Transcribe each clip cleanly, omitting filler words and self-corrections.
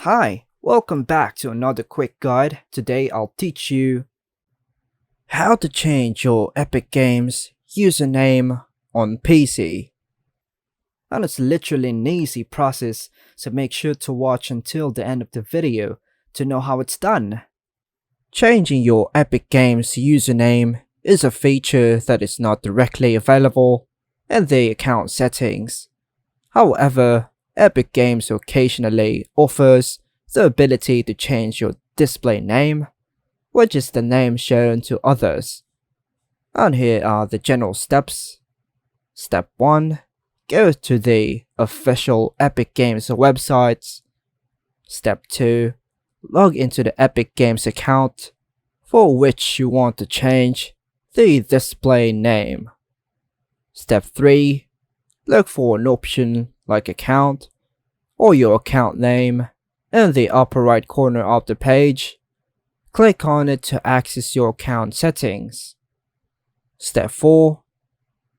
Hi, welcome back to another quick guide. Today I'll teach you how to change your Epic Games username on PC. And it's literally an easy process, so make sure to watch until the end of the video to know how it's done. Changing your Epic Games username is a feature that is not directly available in the account settings. However, Epic Games occasionally offers the ability to change your display name, which is the name shown to others. And here are the general steps. Step 1. Go to the official Epic Games websites. Step 2. Log into the Epic Games account for which you want to change the display name. Step 3. Look for an option like account or your account name in the upper right corner of the page. Click on it to access your account settings. Step 4.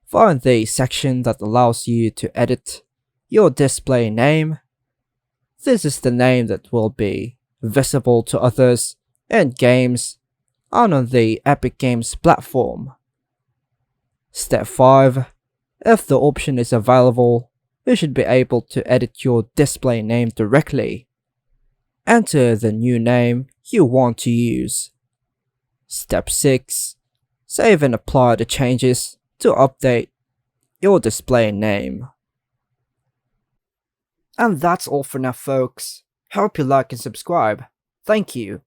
Find the section that allows you to edit your display name. This is the name that will be visible to others in games and on the Epic Games platform. Step 5. If the option is available, you should be able to edit your display name directly. Enter the new name you want to use. Step 6. Save and apply the changes to update your display name. And that's all for now, folks. Hope you like and subscribe. Thank you.